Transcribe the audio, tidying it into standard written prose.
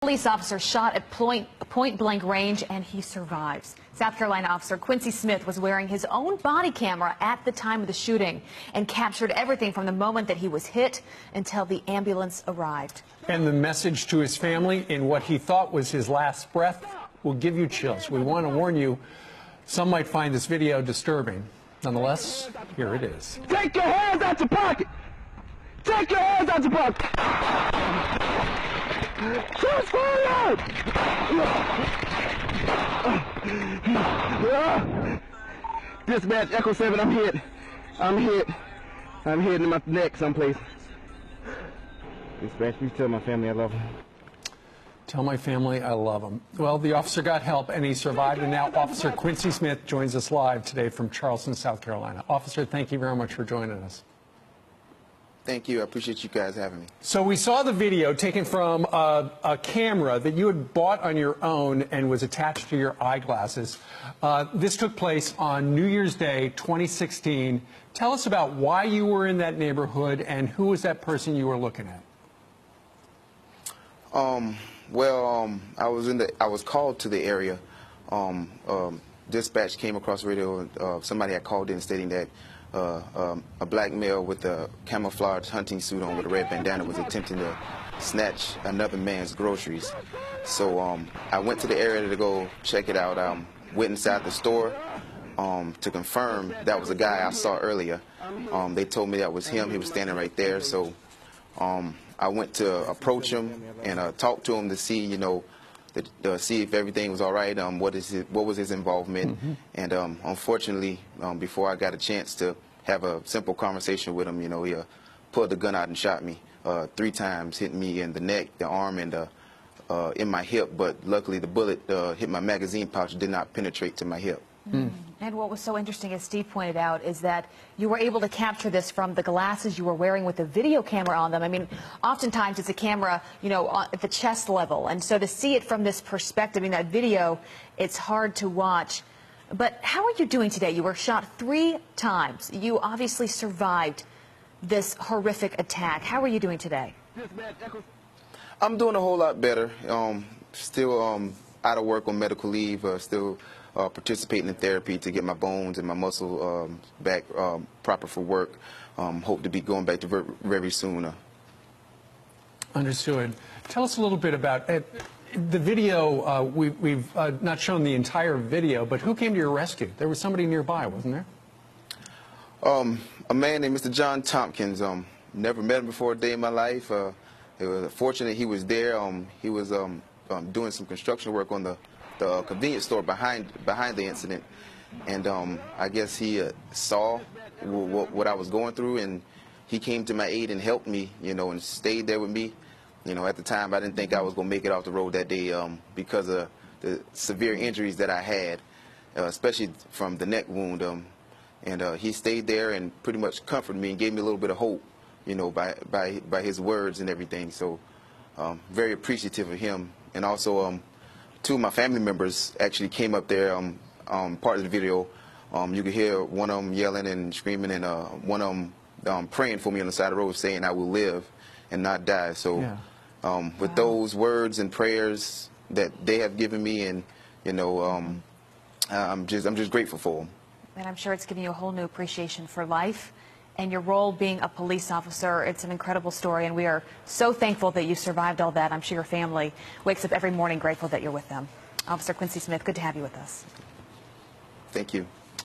Police officer shot at point blank range and he survives. South Carolina officer Quincy Smith was wearing his own body camera at the time of the shooting and captured everything from the moment that he was hit until the ambulance arrived. And the message to his family in what he thought was his last breath will give you chills. We want to warn you, some might find this video disturbing. Nonetheless, here it is. Take your hands out your pocket! Take your hands out your pocket! Shots fired! Dispatch, Echo 7, I'm hit. I'm hit in my neck someplace. Dispatch, you tell my family I love them. Tell my family I love them. Well, the officer got help and he survived, and now Officer Quincy Smith joins us live today from Charleston, South Carolina. Officer, thank you very much for joining us. Thank you. I appreciate you guys having me. So we saw the video taken from a camera that you had bought on your own and was attached to your eyeglasses. This took place on New Year's Day, 2016. Tell us about why you were in that neighborhood and who was that person you were looking at? I was called to the area. Dispatch came across the radio. Somebody had called in stating that a black male with a camouflage hunting suit on with a red bandana was attempting to snatch another man's groceries. So I went to the area to go check it out. Went inside the store to confirm that was a guy I saw earlier. They told me that was him. He was standing right there. So I went to approach him and talk to him to see, you know, see if everything was all right. What was his involvement? Mm-hmm. And unfortunately, before I got a chance to have a simple conversation with him, you know, he pulled the gun out and shot me 3 times, hitting me in the neck, the arm, and in my hip. But luckily, the bullet hit my magazine pouch, did not penetrate to my hip. Mm. And what was so interesting, as Steve pointed out, is that you were able to capture this from the glasses you were wearing with the video camera on them. I mean, oftentimes it's a camera, you know, at the chest level. And so to see it from this perspective, in that video, it's hard to watch. But how are you doing today? You were shot 3 times. You obviously survived this horrific attack. How are you doing today? I'm doing a whole lot better. Still out of work on medical leave, still participating in therapy to get my bones and my muscle back proper for work. Hope to be going back to work very soon. Understood. Tell us a little bit about the video. We've not shown the entire video, but who came to your rescue? There was somebody nearby, wasn't there? A man named Mr. John Tompkins. Never met him before a day in my life. It was fortunate he was there. He was doing some construction work on the convenience store behind the incident, and I guess he saw what I was going through, and he came to my aid and helped me, you know, and stayed there with me. You know, at the time I didn't think I was going to make it off the road that day because of the severe injuries that I had, especially from the neck wound, and he stayed there and pretty much comforted me and gave me a little bit of hope, you know, by his words and everything. So very appreciative of him. And also 2 of my family members actually came up there, part of the video. You could hear one of them yelling and screaming, and one of them praying for me on the side of the road, saying I will live and not die. So yeah. With those words and prayers that they have given me, and you know, I'm just grateful for them. And I'm sure it's given you a whole new appreciation for life and your role being a police officer. It's an incredible story, and we are so thankful that you survived all that. I'm sure your family wakes up every morning grateful that you're with them. Officer Quincy Smith, good to have you with us. Thank you.